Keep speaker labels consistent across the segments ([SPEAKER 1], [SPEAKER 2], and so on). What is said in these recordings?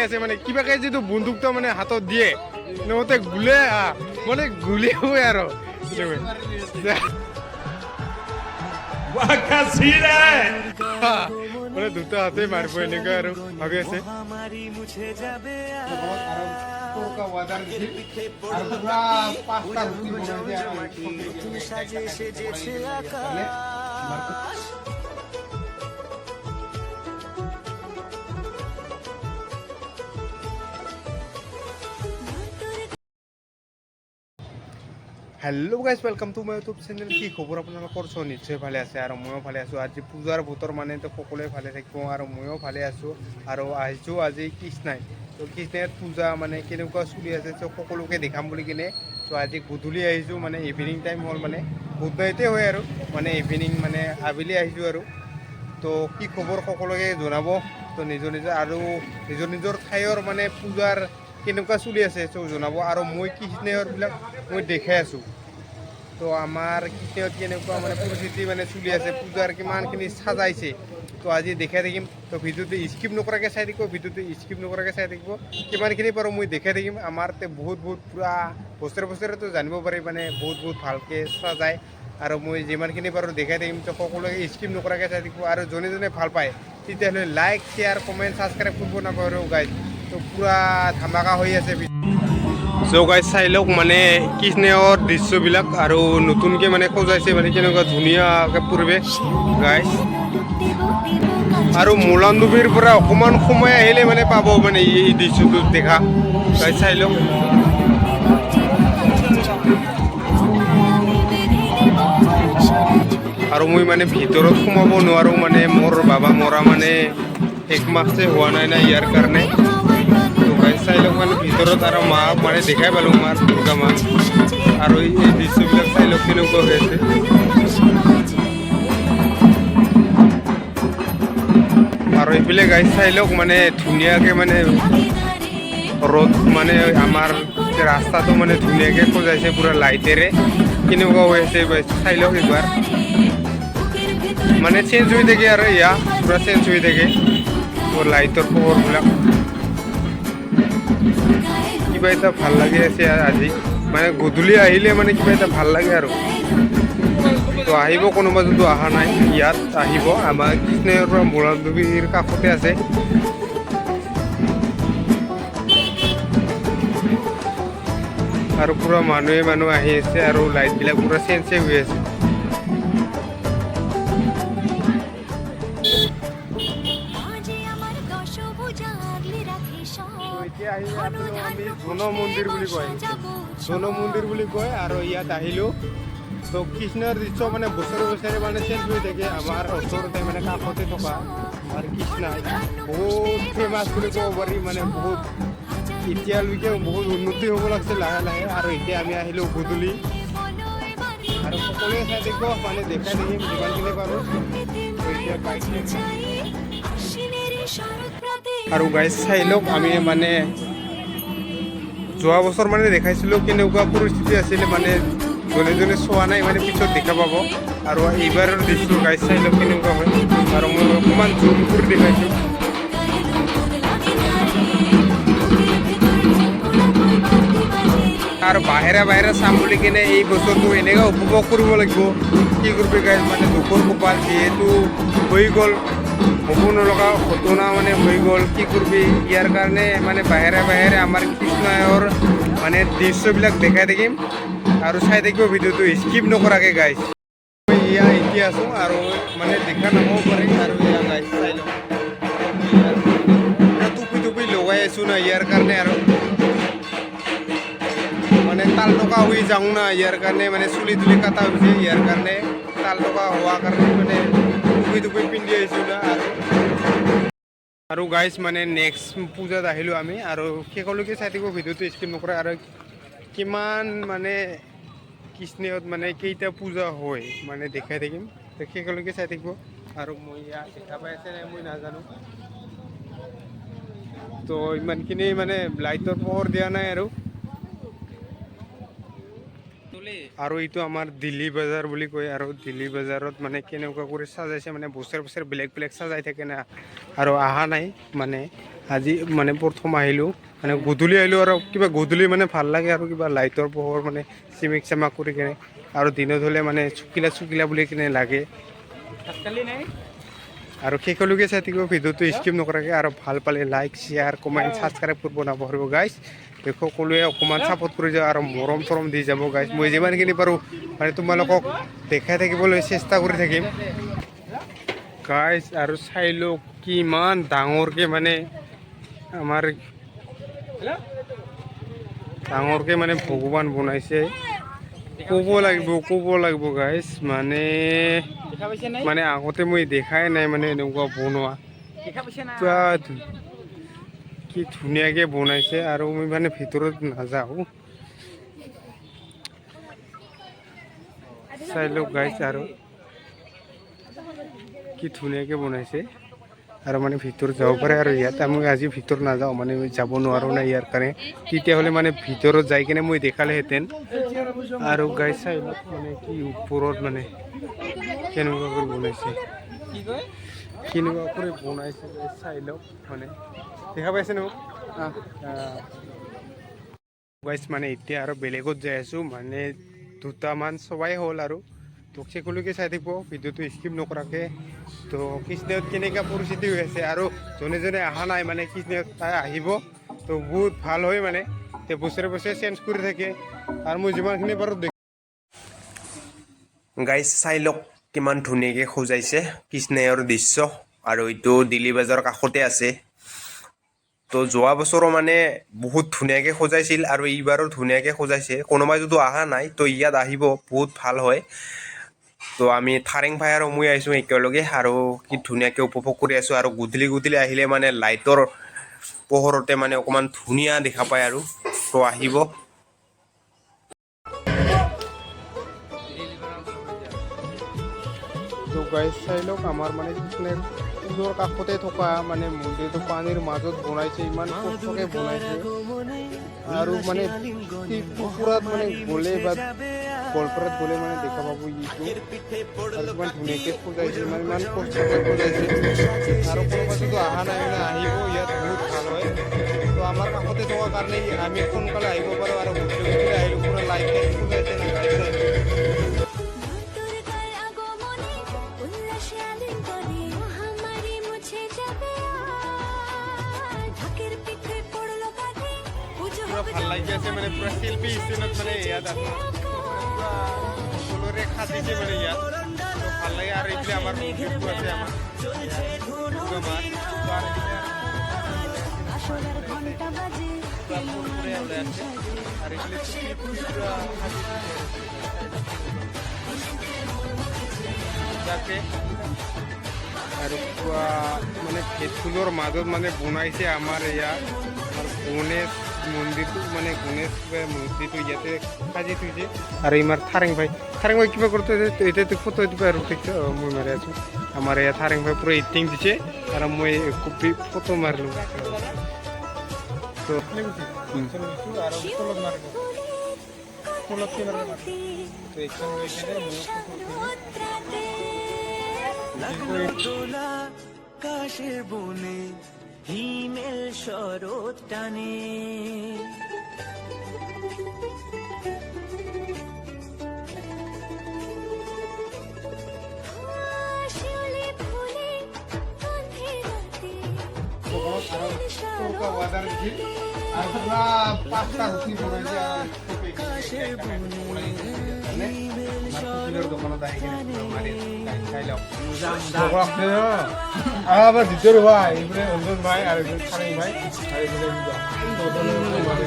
[SPEAKER 1] আছে মানে কিবাকে যিটো বন্দুকটা মানে হাতত দিয়ে নহতে গুলে মানে গুলি হয় আৰু মানে দুটা হাতে মাৰিব এনেকুৱা আৰু ভাবি আছে hello' guys welcome to my YouTube channel কি খবৰ আপোনালোকৰ নিশ্চয় ভালে আছে আৰু ময়ো ভালে আছোঁ আজি পূজাৰ বতৰ মানে তো সকলোৱে ভালে থাকিব আৰু ময়ো ভালে আছোঁ আৰু আহিছোঁ আজি কৃষ্ণাই তো কৃষ্ণাইৰ পূজা মানে কেনেকুৱা চলি আছে তো সকলোকে দেখাম বুলি কিনে তো আজি গধূলি আহিছোঁ মানে ইভিনিং টাইম হ'ল মানে গুড নাইটে হয় আৰু মানে ইভিনিং মানে আবেলি আহিছোঁ আৰু তো কি খবৰ সকলোকে জনাব তো নিজৰ আৰু নিজৰ ঠাইৰ মানে পূজাৰ কেনেকুৱা চলি আছে তো জনাব আৰু মই কৃষ্ণাইৰবিলাক মই দেখাই আছোঁ তো আমাৰ কৃষ্ণাইত কেনেকুৱা মানে পৰিস্থিতি মানে চলি আছে পূজাৰ কিমানখিনি সাজাইছে তো আজি দেখাই থাকিম তো ভিডিঅ'টো স্কিপ নকৰাকৈ চাই থাকিব ভিডিঅ'টো স্কিপ নকৰাকৈ চাই থাকিব কিমানখিনি পাৰোঁ মই দেখাই থাকিম আমাৰ বহুত পূৰা বছৰেতো জানিব পাৰি মানে বহুত ভালকৈ সাজায় আৰু মই যিমানখিনি পাৰোঁ দেখাই থাকিম তো সকলোকে স্কিপ নকৰাকৈ চাই থাকিব আৰু যোনে ভাল পায় তেতিয়াহ'লে লাইক শ্বেয়াৰ কমেণ্ট ছাবস্ক্ৰাইব কৰিব নাপাহৰিব গাইজ তো পূৰা ধামাকা হৈ আছে চ' গাইজ চাই লওক মানে কৃষ্ণাইৰ দৃশ্যবিলাক আৰু নতুনকৈ মানে সজাইছে মানে কেনেকুৱা ধুনীয়াকৈ পৰিৱেশ গাইজ আৰু মোলানডুবিৰ পৰা অকণমান সময় আহিলে মানে পাব মানে এই দৃশ্যটো দেখা গাইজ চাই লওক আৰু মই মানে ভিতৰত সোমাব নোৱাৰোঁ মানে মোৰ বাবা মৰা মানে 1 মাহছে হোৱা নাই না ইয়াৰ কাৰণে তো গাইজ চাই লওক মানে ভিতৰত আৰু মাক মানে দেখাই পালোঁ মাৰ দুৰ্গা মা আৰু এই দৃশ্যবিলাক চাই লওক কেনেকুৱা হৈ আছে আৰু এইফালে গাইজ চাই লওক মানে ধুনীয়াকৈ মানে ৰ'দ মানে আমাৰ ৰাস্তাটো মানে ধুনীয়াকৈ সজাইছে পূৰা লাইটেৰে কেনেকুৱা হৈ আছে চাই লওক একবাৰ মানে চেঞ্জ হৈ থাকে আৰু ইয়া পূৰা চেঞ্জ হৈ থাকে লাইটৰ পোহৰবিলাক কিবা এটা ভাল লাগি আছে আজি মানে গধূলি আহিলে মানে কিবা এটা ভাল লাগে আৰু তো আহিব কোনোবা যদি অহা নাই ইয়াত আহিব আমাৰ কৃষ্ণাইৰ পৰা মোলানডুবিৰ কাষতে আছে আৰু পূৰা মানুহ আহি আছে আৰু লাইটবিলাক পূৰা চেঞ্জে হৈ আছে এতিয়া আহি আছিলোঁ আমি জন মন্দিৰ বুলি কয় আৰু ইয়াত আহিলোঁ তো কৃষ্ণৰ দৃশ্য মানে বছৰে মানে চেঞ্জ হৈ থাকে আমাৰ ওচৰতে মানে কাষতে থকা আৰু কৃষ্ণাই বহুত ফেমাছ বুলি ক'ব পাৰি মানে বহুত এতিয়ালৈকে বহুত উন্নতি হ'ব লাগিছে লাহে আৰু এতিয়া আমি আহিলোঁ গধূলি আৰু সকলোৱে চাই থাকিব মানে দেখাই থাকিম যিমানখিনি পাৰোঁ এতিয়া পাইছোঁ আৰু গাইজ চাই লওক আমি মানে যোৱা বছৰ মানে দেখাইছিলোঁ কেনেকুৱা পৰিস্থিতি আছিলে মানে যোনে চোৱা নাই মানে পিছত দেখা পাব আৰু এইবাৰৰ দৃশ্য গাইজ চাই লওক কেনেকুৱা হয় আৰু মই অকণমান জুম কৰি দেখাইছোঁ আৰু বাহিৰে চাম বুলি কিনে এই বছৰটো এনেকৈ উপভোগ কৰিব লাগিব কি কৰিবি গাইজ মানে দুখৰ কপাল যিহেতু হৈ গ'ল হ'ব নলগা ঘটনা মানে হৈ গ'ল কি কৰিবি ইয়াৰ কাৰণে মানে বাহিৰে আমাৰ কৃষ্ণাইৰ মানে দৃশ্যবিলাক দেখাই থাকিম আৰু চাই থাকিব ভিডিঅ'টো স্কিপ নকৰাকৈ গাইজ ইয়া এতিয়া আছোঁ আৰু মানে দেখা নাপাব পাৰে আৰু ইয়া গাইজ চাই লওক টুপি লগাই আছোঁ না ইয়াৰ কাৰণে আৰু মানে তাল টকা হৈ যাওঁ না ইয়াৰ কাৰণে মানে চুলি তুলি কাটা হৈছে ইয়াৰ কাৰণে তাল টকা হোৱাৰ কাৰণে মানে টুপি পিন্ধি আহিছোঁ না আৰু গাইজ মানে নেক্সট পূজাত আহিলোঁ আমি আৰু শেষলৈকে চাই থাকিব ভিডিঅ'টো স্কিপ নকৰে আৰু কিমান মানে কৃষ্ণাইত মানে কেইটা পূজা হয় মানে দেখাই থাকিম তো শেষলৈকে চাই থাকিব আৰু মই ইয়াত দেখা পাই আছে নাই মই নাজানো তো ইমানখিনি মানে লাইটৰ পোহৰ দিয়া নাই আৰু আৰু এইটো আমাৰ দিল্লী বজাৰ বুলি কয় আৰু দিল্লী বজাৰত মানে কেনেকুৱা কৰি সাজাইছে মানে বছৰ বছৰ বেলেগ বেলেগ সাজাই থাকে না আৰু অহা নাই মানে আজি মানে প্ৰথম আহিলোঁ মানে গধূলি আহিলোঁ আৰু কিবা গধূলি মানে ভাল লাগে আৰু কিবা লাইটৰ পোহৰ মানে চিমিক চামাক কৰি কিনে আৰু দিনত হ'লে মানে চুকিলা চুকিলা বুলি কিনে লাগে আৰু শেষলৈকে চাই থাকিব ভিডিঅ'টো স্কিপ নকৰাকৈ আৰু ভাল পালে লাইক শ্বেয়াৰ কমেণ্ট ছাবস্ক্ৰাইব কৰিব নাপাহৰিব গাইজ সকলোৱে অকণমান ছাপোৰ্ট কৰি যাওঁ আৰু মৰম চৰম দি যাব গাইজ মই যিমানখিনি পাৰোঁ মানে তোমালোকক দেখাই থাকিবলৈ চেষ্টা কৰি থাকিম গাইজ আৰু চাই লওক কিমান ডাঙৰকৈ মানে আমাৰ ডাঙৰকৈ মানে ভগৱান বনাইছে ক'ব লাগিব গাইজ মানে আগতে মই দেখাই নাই মানে এনেকুৱা বনোৱা কি ধুনীয়াকৈ বনাইছে আৰু মই মানে ভিতৰত নাযাওঁ চাই লওক গাইজ আৰু কি ধুনীয়াকৈ বনাইছে আৰু মানে ভিতৰত যাব পাৰে আৰু ইয়াত মই আজি ভিতৰত নাযাওঁ মানে যাব নোৱাৰোঁ না ইয়াৰ কাৰণে তেতিয়াহ'লে মানে ভিতৰত যাই কিনে মই দেখালেহেঁতেন আৰু গাইজ চাই লওক মানে কি ওপৰত মানে কেনেকুৱা কৰি বনাইছে চাই লওক মানে দেখা পাইছে ন গাইজ মানে এতিয়া আৰু বেলেগত যাই আছোঁ মানে দুটামান চবাই হ'ল আৰু তো শেষলৈকে চাই থাকিব ভিডিঅ'টো স্কিপ নকৰাকৈ তো কৃষ্ণত কেনেকুৱা পৰিস্থিতি হৈ আছে আৰু যোনে যোনে অহা নাই মানে কৃষ্ণত তাই আহিব তো বহুত ভাল হয় মানে তে বছৰে বছৰে চেঞ্জ কৰি থাকে আৰু মই যিমানখিনি পাৰোঁ
[SPEAKER 2] গাইজ চাই লওক কিমান ধুনীয়াকৈ সজাইছে কৃষ্ণৰ দৃশ্য আৰু এইটো দিল্লী বজাৰৰ কাষতে আছে তো যোৱা বছৰো মানে বহুত ধুনীয়াকৈ সজাইছিল আৰু এইবাৰো ধুনীয়াকৈ সজাইছে কোনোবাই যদি অহা নাই তো ইয়াত আহিব বহুত ভাল হয় তো আমি থাৰেং ভাই আৰু মই আহিছোঁ একেলগে আৰু কি ধুনীয়াকৈ উপভোগ কৰি আছোঁ আৰু গধূলি আহিলে মানে লাইটৰ পোহৰতে মানে অকণমান ধুনীয়া দেখা পায় আৰু তো আহিব
[SPEAKER 1] তো গাইজ চাই লওক আমাৰ মানে পুলৰ কাষতে থকা মানে মন্দিৰটো পানীৰ মাজত বনাইছে ইমান কষ্টকৈ বনাইছে আৰু মানে ত্ৰিপুৰাত মানে গ'লে বা গোৱালপাৰাত গ'লে মানে দেখা পাব এইটো আৰু ইমান ধুনীয়াকৈ সজাইছে ইমান কষ্টকৈ সজাইছে আৰু কোনোবা যদি অহা নাই মানে আহিব ইয়াত বহুত ভাল হয় তো আমাৰ কাষতে থকা কাৰণে আমি সোনকালে আহিব পাৰোঁ আৰু গধূলি আহিলোঁ পুৰা লাইট সজাইছে না গাইজ ভাল লাগি আছে মানে পুৰা শিল্পী ষ্টেনত মানে ইয়াত সকলোৰে খাটিছে মানে ইয়াত ভাল লাগে আৰু এইফালে আমাৰ মন্দিৰটো আছে আমাৰ আৰু মানে ফুলৰ মাজত মানে বনাইছে আমাৰ ইয়াত গণেশ মন্দিৰটো মানে গণেশ মূৰ্তিটো ইয়াতে সাজি থৈছে আৰু ইমাৰ থাৰেং ভাই কিবা কৰোঁতে এতিয়াতো ফটো দিব আৰু মই মাৰি আছোঁ আমাৰ ইয়াত থাৰেং ভাই পুৰা এক্টিং দিছে আৰু মই কপি ফটো মাৰিলোঁ তো
[SPEAKER 3] কাশের বনে হিমেল শরৎ টানে কাশের বনে হিমেল শরৎ
[SPEAKER 1] আবার দ্বিতীয় ভাই এবারে অঞ্জন ভাই আর থারেং ভাই আর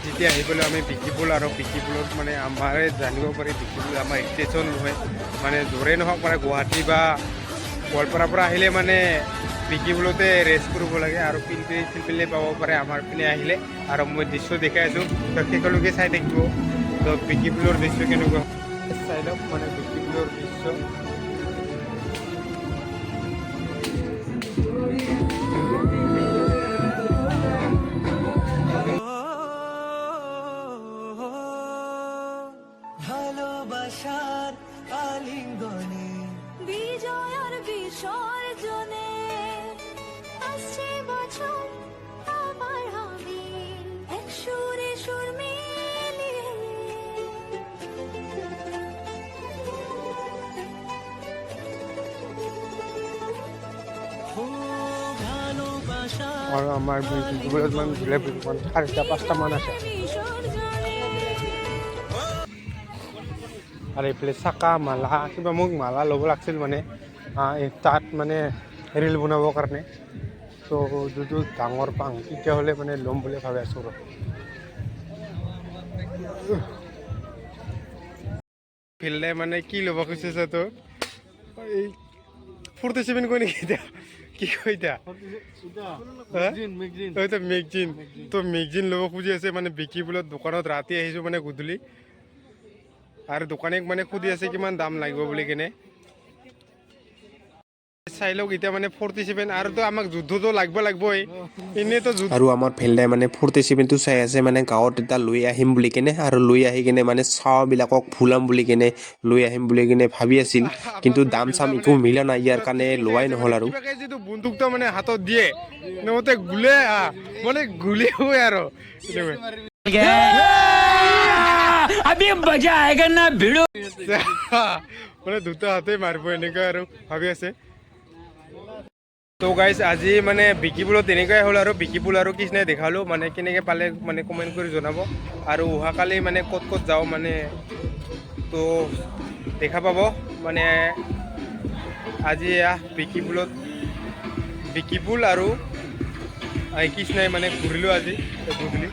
[SPEAKER 1] যেতিয়া আহিবলৈ আমি বিকিপুল আৰু বিকিপুলত মানে আমাৰ জানিব পাৰি বিকিপুল আমাৰ ষ্টেচন নহয় মানে য'ৰে নহওক মানে গুৱাহাটী বা গোৱালপাৰাৰ পৰা আহিলে মানে বিকিপুলতে ৰেষ্ট কৰিব লাগে আৰু পিলপিলি পাব পাৰে আমাৰ পিনে আহিলে আৰু মই দৃশ্য দেখাই আছোঁ তো শেষলৈকে চাই থাকিব তো বিকিপুলৰ দৃশ্য কেনেকুৱা চাই লওক মানে বিকিপুলৰ দৃশ্য আৰু আমাৰ বিকিবুলত মানে ধুলে বিকিমান 4টা-5টামান আছে আৰু এইফালে চাকা মালা কিবা মোক মালা ল'ব লাগিছিল মানে তাত মানে ৰিল বনাবৰ কাৰণে তো যদি ডাঙৰ পাওঁ তেতিয়াহ'লে মানে ল'ম বুলি ভাবি আছোঁ আৰু ফিল্ডে মানে কি ল'ব খুজিছে তোৰ এই 47 কৈ নেকি এতিয়া কি কয় এতিয়া মেগজিন তো মেগজিন ল'ব খুজি আছে মানে বিকিবুলত দোকানত ৰাতি আহিছোঁ মানে গধূলি আৰু দোকানীক মানে সুধি আছে কিমান দাম লাগিব বুলি কেনে চাই লওক এতিয়া মানে 47 আৰুতো আমাক যুদ্ধটো লাগিবই এনেইতো
[SPEAKER 2] আৰু আমাৰ ফেল্ডাই মানে 47টো চাই আছে মানে গাঁৱত এটা লৈ আহিম বুলি কেনে আৰু লৈ আহি কেনে মানে চাওবিলাকক ফুলাম বুলি কেনে লৈ আহিম বুলি কেনে ভাবি আছিল কিন্তু দাম চাম একো মিলা নাই ইয়াৰ কাৰণে লোৱাই নহ'ল আৰু
[SPEAKER 1] কিবাকে যিটো বন্দুকটো মানে হাতত দিয়ে নহতে গুলে মানে গুলি হয় আৰু
[SPEAKER 3] अभी मजा आएगा ना भिड़ो
[SPEAKER 1] মানে দুটা হাতে মাৰিব এনেকুৱা আৰু ভাবি আছে তো গাইজ আজি মানে বিকিবুলত তেনেকুৱাই হ'ল আৰু বিকিবুল আৰু কৃষ্ণাই দেখালোঁ মানে কেনেকৈ পালে মানে কমেণ্ট কৰি জনাব আৰু অহাকালি মানে ক'ত ক'ত যাওঁ মানে তো দেখা পাব মানে আজি বিকিবুল আৰু কৃষ্ণাই মানে ঘূৰিলোঁ আজি গধূলি